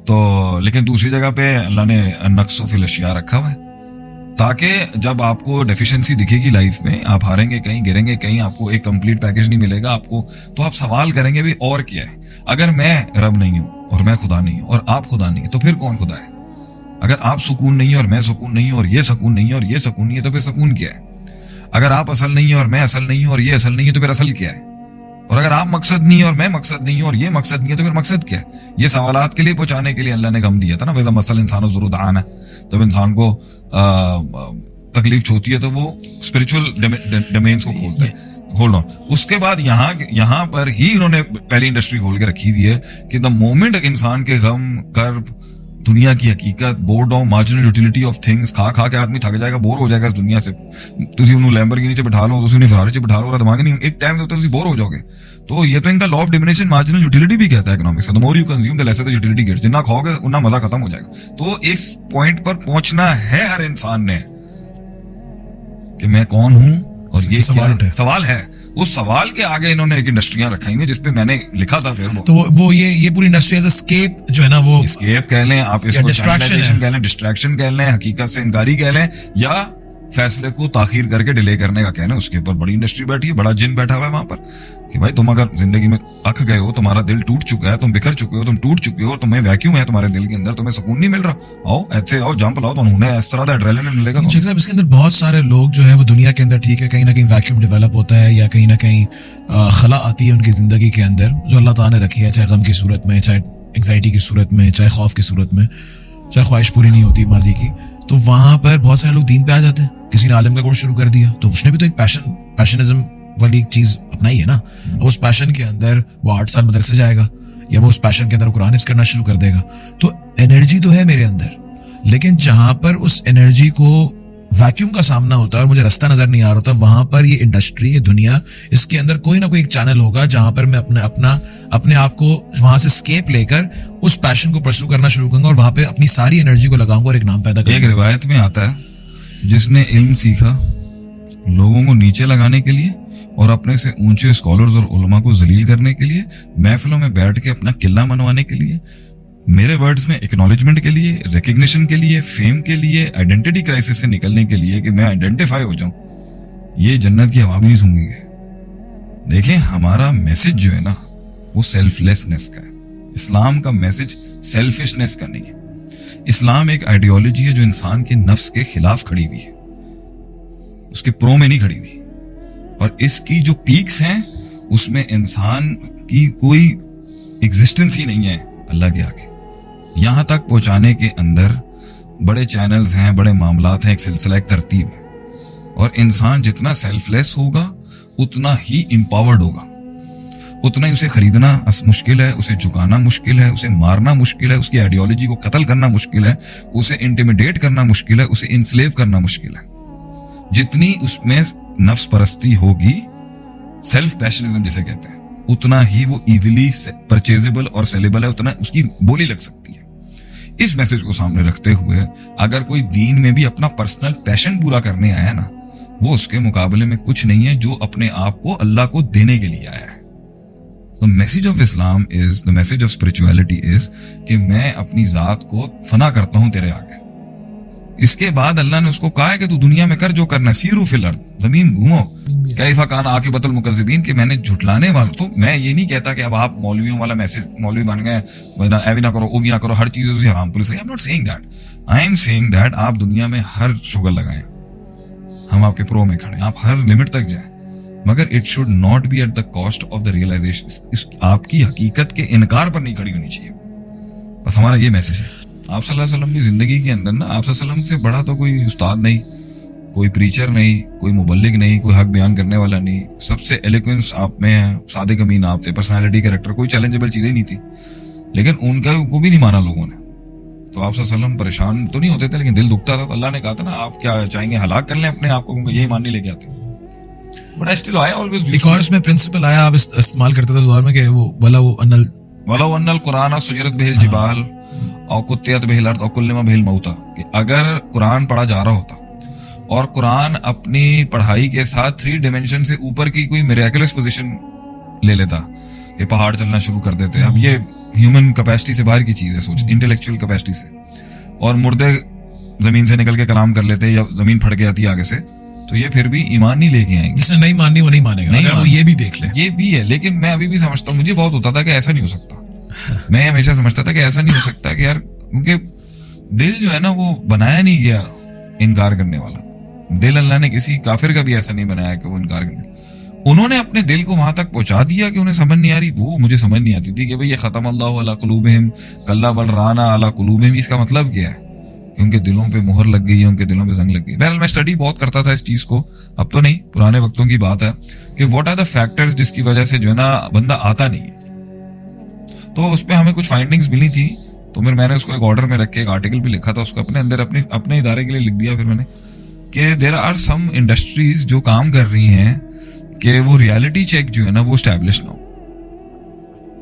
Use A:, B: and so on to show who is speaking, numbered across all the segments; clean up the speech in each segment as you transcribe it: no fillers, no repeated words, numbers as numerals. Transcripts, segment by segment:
A: तो लेकिन दूसरी जगह पे अल्लाह ने नक्स फिल अशिया रखा हुआ है, ताकि जब आपको डेफिशिएंसी दिखेगी लाइफ में, आप हारेंगे कहीं, गिरेंगे कहीं, आपको एक कंप्लीट पैकेज नहीं मिलेगा आपको, तो आप सवाल करेंगे भी और क्या है। अगर मैं रब नहीं हूं और मैं खुदा नहीं हूं और आप खुदा नहीं है, तो फिर कौन खुदा है? अगर आप सुकून नहीं है और मैं सुकून नहीं हूं और ये सुकून नहीं है और ये सुकून नहीं है, तो फिर सुकून क्या है? अगर आप असल नहीं है और मैं असल नहीं हूं और ये असल नहीं है, तो फिर असल क्या है? और अगर आप मकसद नहीं है और मैं मकसद नहीं हूं और ये मकसद नहीं है, तो फिर मकसद क्या है? ये सवालात के लिए पहुंचाने के लिए अल्लाह ने गम दिया था ना, वैसा मसल इंसानों जरूरत आना। जब इंसान को तकलीफ होती है तो वो स्पिरिचुअल डोमेन्स को खोलता है। होल्ड ऑन, उसके बाद यहाँ पर ही इन्होंने पहली इंडस्ट्री खोल के रखी हुई है कि द मोमेंट इंसान के गम, कर्ब, दुनिया की हकीकत, board of marginal utility of things, खा खा के आदमी थक जाएगा, बोर हो जाएगा इस दुनिया से। तुसी उन्हें लैम्बोर्गिनी च बिठा लो, तुसी उन्हें फरारी च बिठा लो, और दिमाग नहीं, एक टाइम तक तुसी बोर हो जाओगे। तो ये तो इनका law of diminishing marginal utility भी कहता है इकोनॉमिक्स का, the more you consume the lesser the utility gets. जितना खाओगे उतना मजा खत्म हो जाएगा। तो इस पॉइंट पर पहुंचना है हर इंसान ने कि मैं कौन हूं और ये सवाल है। उस सवाल के आगे इन्होंने एक इंडस्ट्रियां रखाई हैं जिसपे मैंने लिखा था फिर
B: तो वो ये पूरी इंडस्ट्री एज एस्केप जो है ना, वो
A: एस्केप कह लें आप, इसको डिस्ट्रैक्शन कह लें, डिस्ट्रैक्शन कह लें, हकीकत से इनकारी कह लें, या फैसले को ताखीर करके डिले करने का कहना। उसके ऊपर बड़ी इंडस्ट्री बैठी है, बड़ा जिन बैठा हुआ है वहां पर कि भाई तुम अगर जिंदगी में अख गए हो, तुम्हारा दिल टूट चुका है, तुम बिखर चुके हो, तुम टूट चुके हो, तुम्हें वैक्यूम है तुम्हारे दिल के अंदर, तुम्हें सुकून नहीं मिल रहा, आओ ऐसे आओ, जंप लाओ, तो उन्हें इस तरह का एड्रेनलिन मिलेगा।
B: इसके अंदर बहुत सारे लोग जो है वो दुनिया के अंदर, ठीक है, कहीं ना कहीं वैक्यूम डेवलप होता है या कहीं ना कहीं खला आती है उनकी जिंदगी के अंदर, जो अल्लाह ताला ने रखी है, चाहे गम की सूरत में, चाहे एंग्जाइटी की सूरत में, चाहे खौफ की सूरत में, चाहे ख्वाहिश पूरी नहीं होती माजी की। तो वहां पर बहुत सारे लोग दीन पे आ जाते हैं। किसी ने आलिम का कोर्स शुरू कर दिया तो उसने भी तो एक पैशनिज्म वाली चीज अपनाई है ना। उस पैशन के अंदर वो 8 साल मदरसे जाएगा, या वो उस पैशन के अंदर कुरान करना शुरू कर देगा। तो एनर्जी तो है मेरे अंदर, लेकिन जहां पर उस एनर्जी को वैक्यूम का सामना होता है और मुझे रास्ता नजर नहीं आ रहा था, वहां पर ये इंडस्ट्री, ये दुनिया, इसके अंदर कोई ना कोई एक चैनल होगा जहां पर मैं अपने आप को वहां से स्केप लेकर उस पैशन को परस्यू करना शुरू करूंगा और वहां पे अपनी सारी एनर्जी को लगाऊंगा और एक नाम पैदा करूंगा।
A: एक रिवायत में आता है, जिसने इल्म सीखा लोगों को नीचे लगाने के लिए और अपने से ऊंचे स्कॉलर्स और उलमा को जलील करने के लिए, महफिलों में बैठ के अपना किला मनवाने के लिए, मेरे वर्ड्स में एक्नॉलेजमेंट के लिए, रिकग्निशन के लिए, फेम के लिए, आइडेंटिटी क्राइसिस से निकलने के लिए कि मैं आइडेंटिफाई हो जाऊं, ये जन्नत की हवा भी नहीं सूंघेंगे। देखें, हमारा मैसेज जो है ना वो सेल्फलेसनेस का है। इस्लाम का मैसेज सेल्फिशनेस का नहीं है। इस्लाम एक आइडियोलॉजी है जो इंसान के नफ्स के खिलाफ खड़ी हुई है, उसके प्रो में नहीं खड़ी हुई। और इसकी जो पीक्स हैं उसमें इंसान की कोई एग्जिस्टेंस ही नहीं है अल्लाह के आगे। यहां तक पहुंचाने के अंदर बड़े चैनल्स हैं, बड़े मामलात हैं, एक सिलसिला, एक तरतीब है। और इंसान जितना सेल्फलेस होगा उतना ही एम्पावर्ड होगा, उतना ही उसे खरीदना मुश्किल है, उसे झुकाना मुश्किल है, उसे मारना मुश्किल है, उसकी आइडियोलॉजी को कत्ल करना मुश्किल है, उसे इंटिमिडेट करना मुश्किल है, उसे इंस्लेव करना मुश्किल है। जितनी उसमें नफ्स परस्ती होगी, सेल्फ पैशनिज्म जिसे कहते हैं, उतना ही वो इजीली परचेजेबल और सेलेबल है, उतना उसकी बोली लग सकती है। इस मैसेज को सामने रखते हुए अगर कोई दीन में भी अपना पर्सनल पैशन पूरा करने आया ना, वो उसके मुकाबले में कुछ नहीं है जो अपने आप को अल्लाह को देने के लिए आया है। The message of Islam is, the message of spirituality is कि मैं अपनी जात को फना करता हूं तेरे आगे। इसके बाद अल्लाह ने उसको कहा है कि तू दुनिया में कर जो करना, सीरू फिल अर्द, जमीन घूमो, कैफा कान आकिबतुल मुकज़्ज़िबीन, कि मैंने झुटलाने वाला। तो मैं ये नहीं कहता कि अब आप मौलवियों वाला मैसेज, मौलवी बन गए, ऐ भी ना करो, ओ भी ना करो, हर चीज उसे हराम police. I am not saying that, I am saying that आप दुनिया में हर शुगर लगाएं, हम आपके प्रो में खड़े, आप हर लिमिट तक जाएं, मगर it should not be at the cost of the realisation. आपकी हकीकत के इनकार पर नहीं खड़ी होनी चाहिए। बस हमारा ये मैसेज है। आप सल्लल्लाहु अलैहि वसल्लम की जिंदगी के अंदर ना, आप सल्लल्लाहु अलैहि वसल्लम से बड़ा तो कोई उस्ताद नहीं, कोई प्रीचर नहीं, कोई मुबल्लिग नहीं, कोई हक बयान करने वाला नहीं। सबसे एलिक्वेंस आप में है, सादिक अमीन आप थे, पर्सनालिटी, कैरेक्टर, कोई चैलेंजेबल चीजें नहीं थी, लेकिन उनका को भी नहीं माना लोगों ने। तो आप सल्लल्लाहु अलैहि वसल्लम परेशान तो नहीं होते थे, लेकिन दिल दुखता था। तो अल्लाह ने कहा था ना, आप क्या चाहेंगे, हलाक कर लें अपने आप को, यही मान नहीं लेके आते। But I still, I always, एक
B: और इसमें प्रिंसिपल आया, आप इस्तेमाल करते थे उस दौर में कि वो वलाउ अन्नल कुरान सुजरत बिहिल जिबाल और कुत्तियत बिहिल अर्द और कुल्लिमा बिहिल मौता, कि अगर कुरान पढ़ा जा रहा होता और कुरान अपनी पढ़ाई के साथ 3 डिमेंशन से ऊपर की कोई मिरेकलस पोजीशन ले लेता कि पहाड़ चलना शुरू कर देते। अब ये
A: ह्यूमन कैपेसिटी से बाहर की चीज है सोच, इंटेलेक्चुअल कैपेसिटी से। और मुर्दे जमीन से निकल के कलाम कर लेते या जमीन फट के आती है आगे से, तो ये फिर भी ईमान नहीं लेके आएंगे।
B: जिसने नहीं माननी वो नहीं मानेगा,
A: नहीं
B: अगर वो ये भी देख ले।
A: ये भी है, लेकिन मैं अभी भी समझता हूँ, मुझे बहुत होता था कि ऐसा नहीं हो सकता। मैं हमेशा समझता था कि ऐसा नहीं हो सकता कि यार, क्योंकि दिल जो है ना वो बनाया नहीं गया इनकार करने वाला। दिल अल्लाह ने किसी काफिर का भी ऐसा नहीं बनाया कि वो इनकार करने, उन्होंने अपने दिल को वहां तक पहुंचा दिया कि उन्हें समझ नहीं आ रही। वो मुझे समझ नहीं आती थी कि भाई ये खत्म अल्लाहु अला कुलूबिहिम कल्ला बल राना अला कुलूबिहिम, इसका मतलब क्या है कि उनके दिलों पे मोहर लग गई है, उनके दिलों पे जंग लग गई। बहरहाल मैं स्टडी बहुत करता था इस चीज को, अब तो नहीं, पुराने वक्तों की बात है कि व्हाट आर द फैक्टर्स जिसकी वजह से जो है ना बंदा आता नहीं है। तो उस पर हमें कुछ फाइंडिंग्स मिली थी, तो फिर मैंने उसको एक ऑर्डर में रख के एक आर्टिकल भी लिखा था, उसको अपने अंदर अपने इदारे के लिए लिख दिया। फिर मैंने कि देयर आर सम इंडस्ट्रीज जो काम कर रही हैं कि वो रियलिटी चेक जो है ना वो स्टैब्लिश ना हो,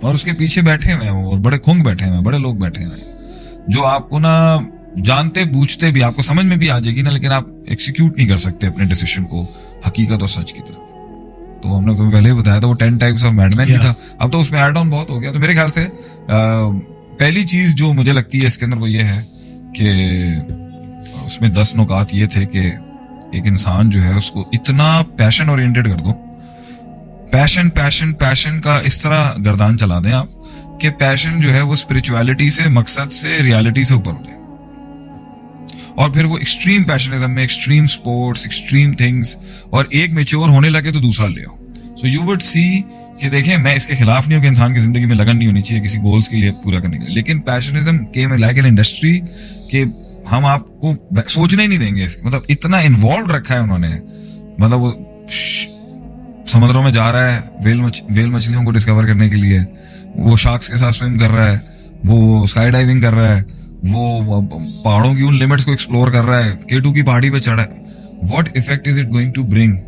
A: और उसके पीछे बैठे हुए हैं वो, और बड़े खुंग बैठे हुए हैं, बड़े लोग बैठे हुए हैं जो आपको ना जानते बूझते भी, आपको समझ में भी आ जाएगी ना, लेकिन आप एक्सिक्यूट नहीं कर सकते अपने डिसीजन को हकीकत और सच की तरफ। तो हमने तुम्हें पहले ही बताया था वो 10 टाइप्स ऑफ मैडमैन भी था, अब तो उसमें एड ऑन बहुत हो गया। तो मेरे ख्याल से पहली चीज जो मुझे लगती है इसके अंदर वो ये है कि उसमें 10 नुकात ये थे कि एक इंसान जो है उसको इतना पैशन ओरिएंटेड कर दो, पैशन पैशन पैशन का इस तरह गर्दान चला दें आप कि पैशन जो है वो स्पिरिचुअलिटी से, मकसद से, रियलिटी से ऊपर हो जाए, और फिर वो एक्सट्रीम पैशनिज्म में, एक्सट्रीम स्पोर्ट्स, एक्सट्रीम थिंग्स, और एक मैच्योर होने लगे तो दूसरा ले आओ। सो यू वुड सी कि देखें, मैं इसके खिलाफ नहीं हूं कि इंसान की जिंदगी में लगन नहीं होनी चाहिए किसी गोल्स के लिए पूरा करने के लिए, लेकिन पैशनिज्म केम लाइक एन इंडस्ट्री के हम आपको सोचने ही नहीं देंगे इसके, मतलब इतना इन्वॉल्व रखा है उन्होंने, मतलब वो समुद्रों में जा रहा है वेल मछलियों को डिस्कवर करने के लिए, वो शार्क्स के साथ स्विम कर रहा है, वो स्काई डाइविंग कर रहा है, वो पहाड़ों की उन लिमिट्स को एक्सप्लोर कर रहा है, K2 की पहाड़ी पे चढ़ा है। What effect is it going to bring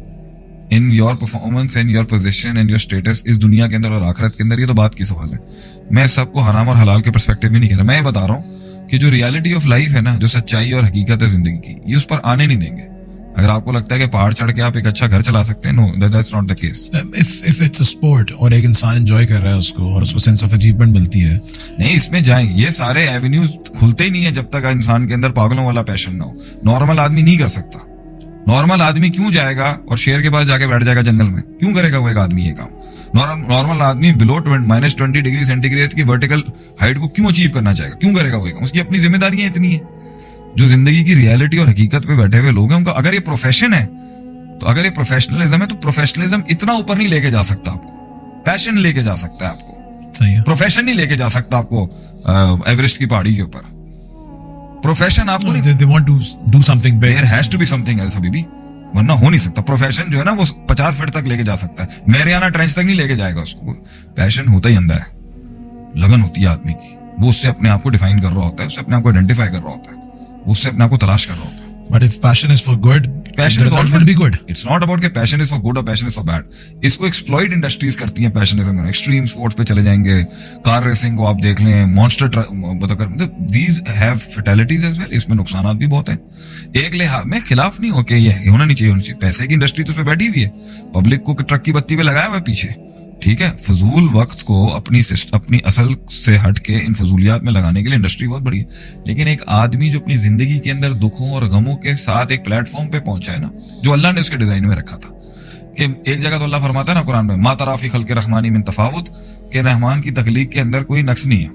A: in your performance and your position and your status इस दुनिया के अंदर और आखिरत के अंदर? ये तो बात की सवाल है। मैं सबको हराम और हलाल के पर्सपेक्टिव में नहीं कह रहा, मैं ये बता रहा हूँ कि जो रियलिटी ऑफ लाइफ है ना, जो सच्चाई और हकीकत है जिंदगी की, ये उस पर आने नहीं देंगे। अगर आपको लगता है कि पहाड़ चढ़ के आप एक अच्छा घर चला सकते हैं, no, that's not the case.
B: If it's a sport और एक इंसान एंजॉय कर रहा है उसको और उसको सेंस ऑफ अचीवमेंट मिलती है,
A: नहीं, इसमें जाएं, ये सारे एवेन्यूज खुलते ही नहीं है जब तक इंसान के अंदर पागलों वाला पैशन ना हो। नॉर्मल आदमी नहीं कर सकता। नॉर्मल आदमी क्यों जाएगा और शेर के पास जाके बैठ जाएगा जंगल में? क्यों करेगा वो एक आदमी ये काम? नॉर्मल आदमी बिलो -20 डिग्री सेंटीग्रेड की वर्टिकल हाइट को क्यों अचीव करना चाहेगा? क्यों करेगा वो? उसकी अपनी जिम्मेदारियां इतनी है। जो जिंदगी की रियलिटी और हकीकत पे बैठे हुए लोग हैं, उनका अगर ये प्रोफेशन है, तो अगर ये प्रोफेशनलिज्म है, तो प्रोफेशनलिज्म इतना ऊपर नहीं लेके जा सकता आपको, पैशन लेके जा सकता है आपको।
B: सही है।
A: प्रोफेशन नहीं लेके जा सकता आपको एवरेस्ट की पहाड़ी के ऊपर। प्रोफेशन आपको नहीं,
B: they want to do something big.
A: There has to be something else अभी भी, वरना हो नहीं सकता। प्रोफेशन जो है ना वो 50 फीट तक लेके जा सकता है, मैरियाना ट्रेंच तक नहीं लेके जाएगा उसको। पैशन होता ही अंदर है, लगन होती है आदमी की, वो उससे अपने आप को डिफाइन कर रहा होता है, उससे अपने आप को आइडेंटिफाई कर रहा होता है, उससे अपने आप को तलाश कर रहा होता है।
B: But if passion is for good,
A: Passion
B: the
A: is
B: result
A: always
B: will be good.
A: It's not about कि passion is for good or passion is for bad. इसको exploit industries करती हैं पैशनिज्म में। एक्सट्रीम स्पोर्ट्स पे चले जाएंगे, कार रेसिंग को आप देख लें, monster these have fatalities as well. इसमें नुकसानात भी बहुत हैं। एक लिहाज में खिलाफ नहीं हो के ये होना नहीं चाहिए, पैसे की इंडस्ट्री तो उस पर बैठी हुई है, पब्लिक को ट्रक की बत्ती पे लगाया हुआ है पीछे, ठीक है। फजूल वक्त को अपनी असल से हट के इन फजूलियात में लगाने के लिए इंडस्ट्री बहुत बड़ी है। लेकिन एक आदमी जो अपनी जिंदगी के अंदर दुखों और गमों के साथ एक प्लेटफॉर्म पे पहुंचा है ना, जो अल्लाह ने उसके डिजाइन में रखा था, कि एक जगह तो अल्लाह फरमाता है ना कुरान में, मा तरा फी खल्क़ि रहमानी मिन तफावुत, कि रहमान की तख्लीक के अंदर कोई नक्स नहीं है।